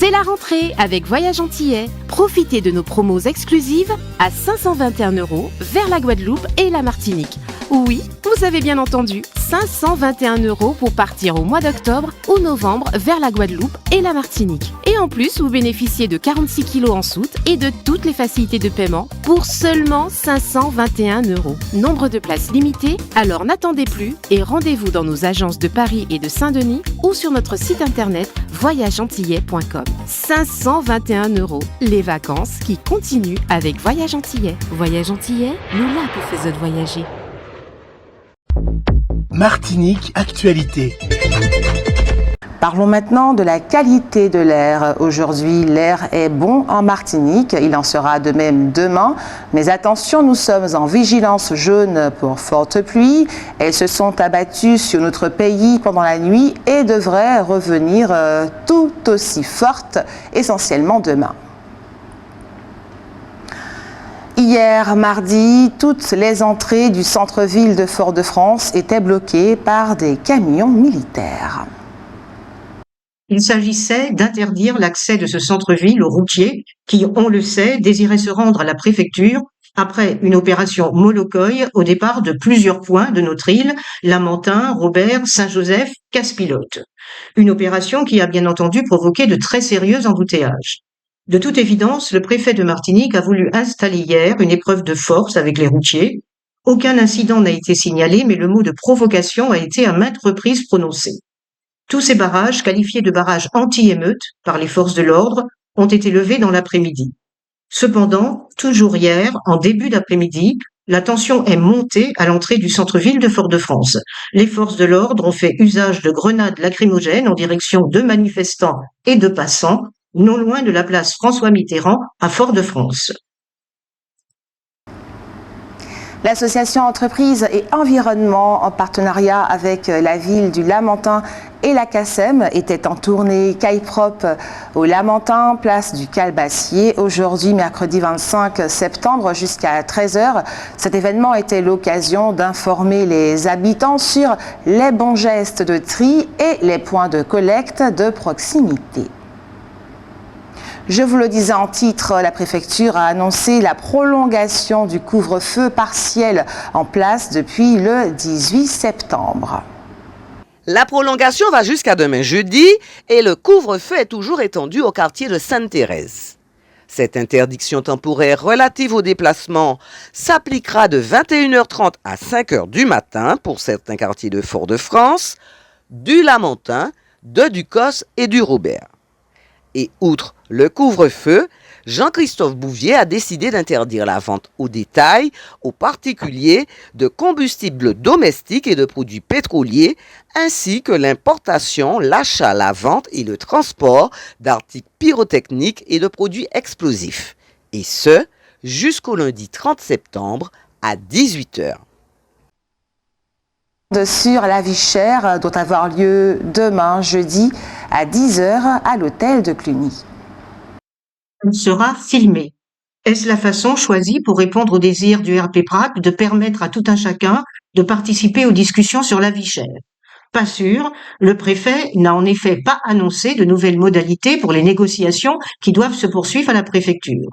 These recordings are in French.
C'est la rentrée avec Voyage Antillais. Profitez de nos promos exclusives à 521 € vers la Guadeloupe et la Martinique. Oui, vous avez bien entendu, 521 € pour partir au mois d'octobre ou novembre vers la Guadeloupe et la Martinique. Et en plus, vous bénéficiez de 46 kg en soute et de toutes les facilités de paiement pour seulement 521 €. Nombre de places limitées, alors n'attendez plus et rendez-vous dans nos agences de Paris et de Saint-Denis ou sur notre site internet voyageantillais.com. 521 €, les vacances qui continuent avec Voyage Antillais. Voyage Antillais, nous là pour faire autres voyager. Martinique Actualité. Parlons maintenant de la qualité de l'air. Aujourd'hui, l'air est bon en Martinique. Il en sera de même demain. Mais attention, nous sommes en vigilance jaune pour fortes pluies. Elles se sont abattues sur notre pays pendant la nuit et devraient revenir tout aussi fortes, essentiellement demain. Hier, mardi, toutes les entrées du centre-ville de Fort-de-France étaient bloquées par des camions militaires. Il s'agissait d'interdire l'accès de ce centre-ville aux routiers qui, on le sait, désiraient se rendre à la préfecture après une opération Molokoï au départ de plusieurs points de notre île, Lamentin, Robert, Saint-Joseph, Casse-Pilote. Une opération qui a bien entendu provoqué de très sérieux embouteillages. De toute évidence, le préfet de Martinique a voulu installer hier une épreuve de force avec les routiers. Aucun incident n'a été signalé, mais le mot de provocation a été à maintes reprises prononcé. Tous ces barrages, qualifiés de barrages anti-émeute par les forces de l'ordre, ont été levés dans l'après-midi. Cependant, toujours hier, en début d'après-midi, la tension est montée à l'entrée du centre-ville de Fort-de-France. Les forces de l'ordre ont fait usage de grenades lacrymogènes en direction de manifestants et de passants, non loin de la place François Mitterrand à Fort-de-France. L'association Entreprises et Environnement, en partenariat avec la ville du Lamentin et la CACEM, était en tournée Caille-Prop au Lamentin, place du Calbassier, aujourd'hui, mercredi 25 septembre, jusqu'à 13h. Cet événement était l'occasion d'informer les habitants sur les bons gestes de tri et les points de collecte de proximité. Je vous le disais en titre, la préfecture a annoncé la prolongation du couvre-feu partiel en place depuis le 18 septembre. La prolongation va jusqu'à demain jeudi et le couvre-feu est toujours étendu au quartier de Sainte-Thérèse. Cette interdiction temporaire relative aux déplacements s'appliquera de 21h30 à 5h du matin pour certains quartiers de Fort-de-France, du Lamentin, de Ducos et du Robert. Et outre le couvre-feu, Jean-Christophe Bouvier a décidé d'interdire la vente au détail aux particuliers de combustibles domestiques et de produits pétroliers, ainsi que l'importation, l'achat, la vente et le transport d'articles pyrotechniques et de produits explosifs. Et ce, jusqu'au lundi 30 septembre à 18h. Sur la vie chère doit avoir lieu demain, jeudi, à 10h à l'hôtel de Cluny. Elle sera filmée. Est-ce la façon choisie pour répondre au désir du RP PRAC de permettre à tout un chacun de participer aux discussions sur la vie chère? Pas sûr, le préfet n'a en effet pas annoncé de nouvelles modalités pour les négociations qui doivent se poursuivre à la préfecture.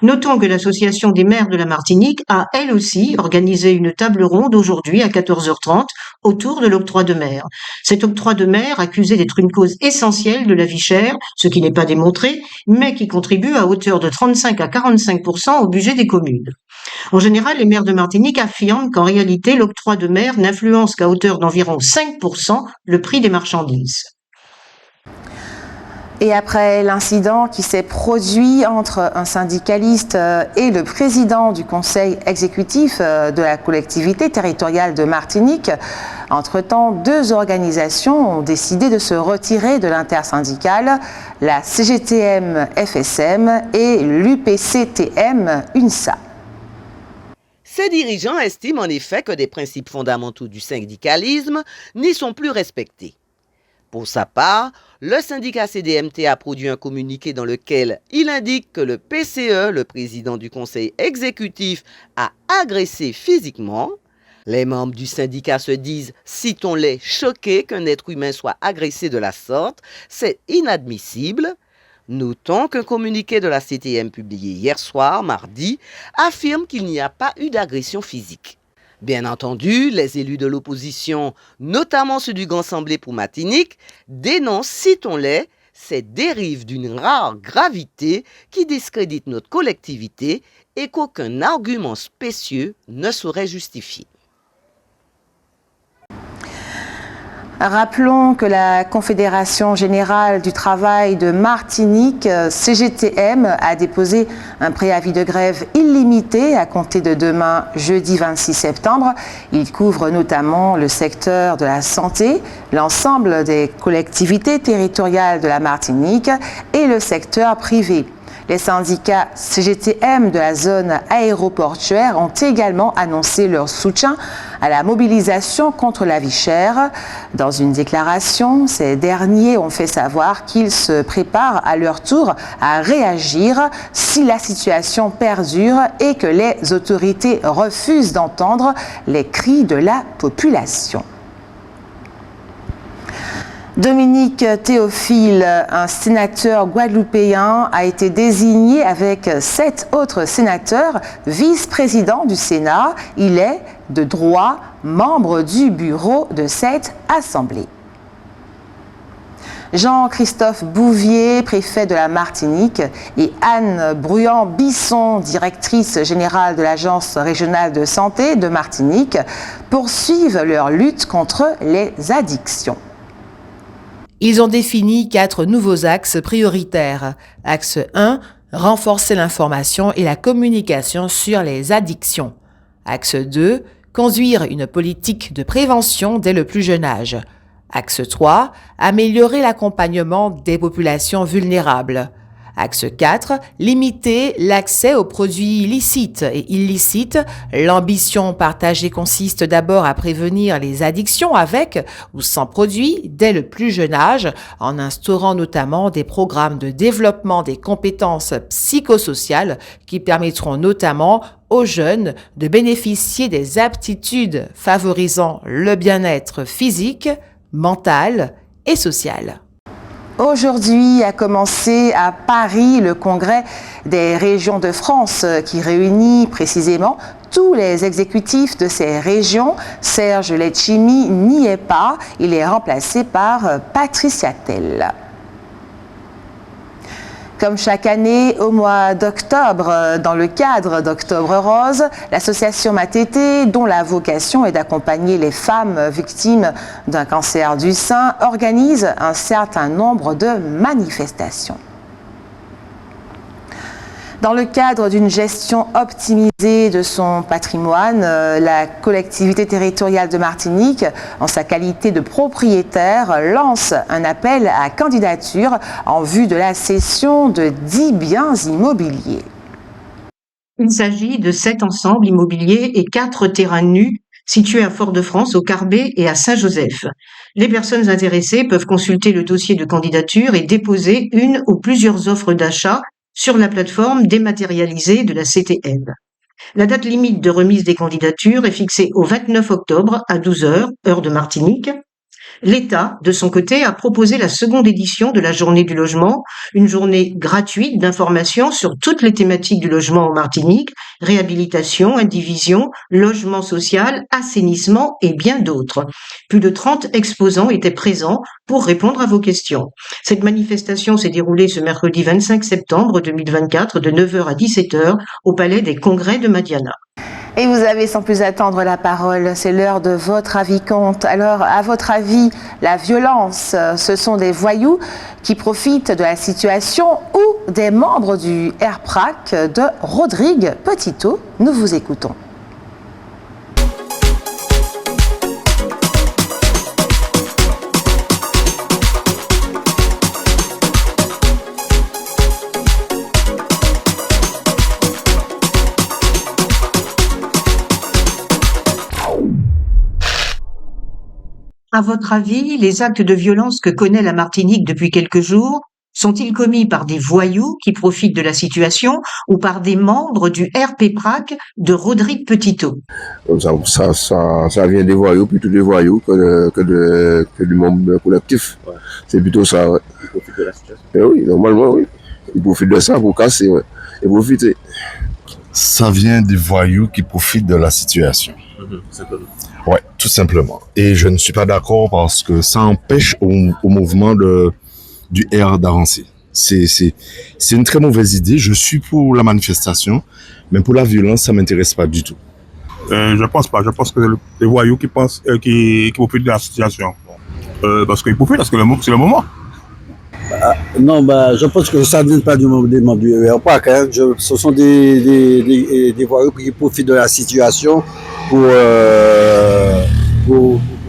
Notons que l'Association des maires de la Martinique a elle aussi organisé une table ronde aujourd'hui à 14h30 autour de l'octroi de mer. Cet octroi de mer accusé d'être une cause essentielle de la vie chère, ce qui n'est pas démontré, mais qui contribue à hauteur de 35 à 45% au budget des communes. En général, les maires de Martinique affirment qu'en réalité, l'octroi de mer n'influence qu'à hauteur d'environ 5% le prix des marchandises. Et après l'incident qui s'est produit entre un syndicaliste et le président du conseil exécutif de la collectivité territoriale de Martinique, entre-temps, deux organisations ont décidé de se retirer de l'intersyndicale, la CGTM-FSM et l'UPCTM-UNSA. Ces dirigeants estiment en effet que des principes fondamentaux du syndicalisme n'y sont plus respectés. Pour sa part, le syndicat CDMT a produit un communiqué dans lequel il indique que le PCE, le président du conseil exécutif, a agressé physiquement. Les membres du syndicat se disent, citons-les, choqués qu'un être humain soit agressé de la sorte. C'est inadmissible. Notons qu'un communiqué de la CTM publié hier soir, mardi, affirme qu'il n'y a pas eu d'agression physique. Bien entendu, les élus de l'opposition, notamment ceux du Grand Assemblée pour Martinique, dénoncent, citons-les, ces dérives d'une rare gravité qui discréditent notre collectivité et qu'aucun argument spécieux ne saurait justifier. Rappelons que la Confédération générale du travail de Martinique, CGTM, a déposé un préavis de grève illimité à compter de demain, jeudi 26 septembre. Il couvre notamment le secteur de la santé, l'ensemble des collectivités territoriales de la Martinique et le secteur privé. Les syndicats CGTM de la zone aéroportuaire ont également annoncé leur soutien à la mobilisation contre la vie chère. Dans une déclaration, ces derniers ont fait savoir qu'ils se préparent à leur tour à réagir si la situation perdure et que les autorités refusent d'entendre les cris de la population. Dominique Théophile, un sénateur guadeloupéen, a été désigné avec 7 autres sénateurs vice-président du Sénat. Il est de droit membre du bureau de cette assemblée. Jean-Christophe Bouvier, préfet de la Martinique, et Anne Bruyant-Bisson, directrice générale de l'Agence régionale de santé de Martinique, poursuivent leur lutte contre les addictions. Ils ont défini 4 nouveaux axes prioritaires. Axe 1, renforcer l'information et la communication sur les addictions. Axe 2, conduire une politique de prévention dès le plus jeune âge. Axe 3, améliorer l'accompagnement des populations vulnérables. Axe 4, limiter l'accès aux produits licites et illicites. L'ambition partagée consiste d'abord à prévenir les addictions avec ou sans produits dès le plus jeune âge, en instaurant notamment des programmes de développement des compétences psychosociales qui permettront notamment aux jeunes de bénéficier des aptitudes favorisant le bien-être physique, mental et social. Aujourd'hui a commencé à Paris le congrès des régions de France qui réunit précisément tous les exécutifs de ces régions. Serge Letchimy n'y est pas, il est remplacé par Patricia Tell. Comme chaque année, au mois d'octobre, dans le cadre d'Octobre Rose, l'association Matété, dont la vocation est d'accompagner les femmes victimes d'un cancer du sein, organise un certain nombre de manifestations. Dans le cadre d'une gestion optimisée de son patrimoine, la collectivité territoriale de Martinique, en sa qualité de propriétaire, lance un appel à candidature en vue de la cession de 10 biens immobiliers. Il s'agit de 7 ensembles immobiliers et 4 terrains nus situés à Fort-de-France, au Carbet et à Saint-Joseph. Les personnes intéressées peuvent consulter le dossier de candidature et déposer une ou plusieurs offres d'achat sur la plateforme dématérialisée de la CTM. La date limite de remise des candidatures est fixée au 29 octobre à 12h, heure de Martinique. L'État, de son côté, a proposé la seconde édition de la Journée du logement, une journée gratuite d'information sur toutes les thématiques du logement en Martinique, réhabilitation, indivision, logement social, assainissement et bien d'autres. Plus de 30 exposants étaient présents pour répondre à vos questions. Cette manifestation s'est déroulée ce mercredi 25 septembre 2024 de 9h à 17h au Palais des Congrès de Madiana. Et vous avez sans plus attendre la parole, c'est l'heure de votre avis compte. Alors, à votre avis, la violence, ce sont des voyous qui profitent de la situation ou des membres du RPRAC de Rodrigue Petitot? Nous vous écoutons. À votre avis, les actes de violence que connaît la Martinique depuis quelques jours sont-ils commis par des voyous qui profitent de la situation ou par des membres du RPPRAC de Rodrigue Petitot? Ça vient des voyous, plutôt des voyous que du membre collectif. Ouais. C'est plutôt ça. Ouais. Ils profitent de la situation. Et oui, normalement, oui. Ils profitent de ça pour casser, ouais. Et profiter. Ça vient des voyous qui profitent de la situation. Ouais, tout simplement. Et je ne suis pas d'accord parce que ça empêche au mouvement du R d'avancer. C'est une très mauvaise idée. Je suis pour la manifestation, mais pour la violence, ça m'intéresse pas du tout. Je pense pas. Je pense que les voyous qui pensent, qui profitent de la situation. Parce qu'ils profitent, parce que c'est le moment. Non, je pense que ça ne vient pas des membres du RPAC. Hein. Ce sont des voyous qui profitent de la situation pour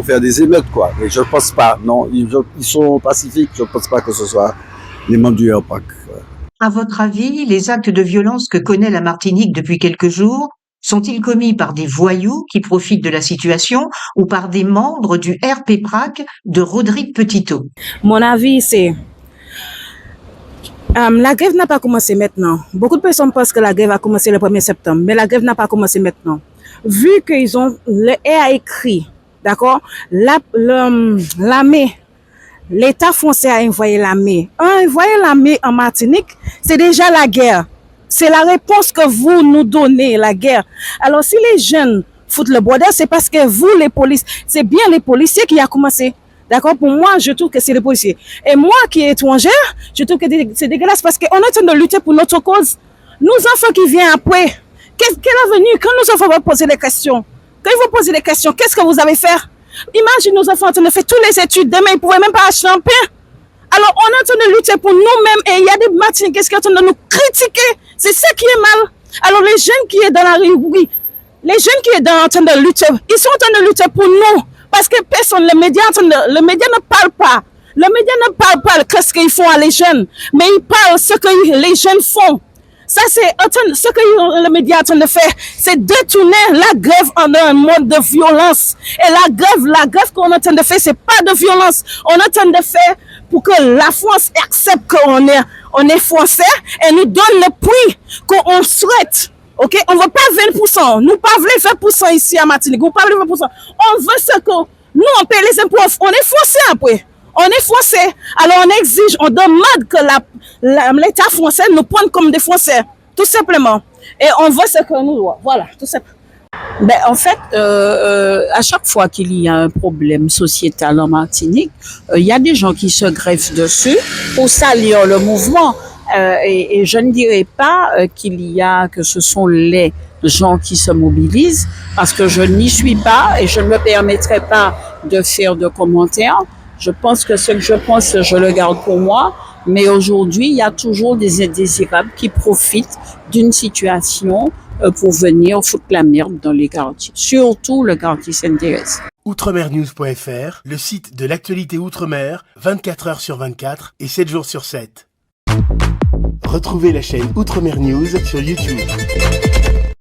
faire des émeutes, quoi. Et je ne pense pas. Non, ils sont pacifiques. Je ne pense pas que ce soit les membres du RPAC. À votre avis, les actes de violence que connaît la Martinique depuis quelques jours sont-ils commis par des voyous qui profitent de la situation ou par des membres du RP-PRAC de Rodrigue Petitot? Mon avis, c'est la grève n'a pas commencé maintenant. Beaucoup de personnes pensent que la grève a commencé le 1er septembre, mais la grève n'a pas commencé maintenant. Vu qu'ils ont, le R a écrit, d'accord, l'armée, l'État français a envoyé l'armée. Envoyer l'armée en Martinique, c'est déjà la guerre. C'est la réponse que vous nous donnez, la guerre. Alors si les jeunes foutent le bordel, c'est parce que vous, les policiers, c'est bien les policiers qui a commencé. D'accord? Pour moi, je trouve que c'est les policiers. Et moi, qui est étrangère, je trouve que c'est dégueulasse parce qu'on est en train de lutter pour notre cause. Nos enfants qui viennent après, quel avenir? Quand nos enfants vont poser des questions, quand ils vont poser des questions, qu'est-ce que vous allez faire? Imagine nos enfants en train de faire toutes les études. Demain, ils ne pourraient même pas acheter un pain. Alors, on est en train de lutter pour nous-mêmes et il y a des Martiniquais qui sont en train de nous critiquer. C'est ça qui est mal. Alors, les jeunes qui sont dans la rue, oui, les jeunes qui sont en train de lutter, ils sont en train de lutter pour nous. Parce que personne, le média ne parle pas. Le média ne parle pas de ce qu'ils font à les jeunes, mais ils parlent de ce que les jeunes font. Ça, c'est ce que le média est en train de faire, c'est détourner la grève en un mode de violence. Et la grève qu'on est en train de faire, c'est pas de violence. On est en train de faire pour que la France accepte qu'on est français et nous donne le prix qu'on souhaite. Ok, on ne veut pas 20%. Nous pas voulons 20% ici à Martinique. On pas 20%. On veut ce que nous on paie les impôts. On est français après. On est français. Alors on exige, on demande que l'État français nous prenne comme des Français, tout simplement. Et on veut ce que nous doit. Voilà, tout simplement. En fait, à chaque fois qu'il y a un problème sociétal en Martinique, il y a des gens qui se greffent dessus pour salir le mouvement. Et je ne dirais pas que ce sont les gens qui se mobilisent, parce que je n'y suis pas et je ne me permettrai pas de faire de commentaires. Je pense que ce que je pense, je le garde pour moi. Mais aujourd'hui, il y a toujours des indésirables qui profitent d'une situation pour venir foutre la merde dans les quartiers. Surtout le quartier Sainte-Thérèse. Outremernews.fr, le site de l'actualité Outre-mer, 24 heures sur 24 et 7 jours sur 7. Retrouvez la chaîne Outremer News sur YouTube.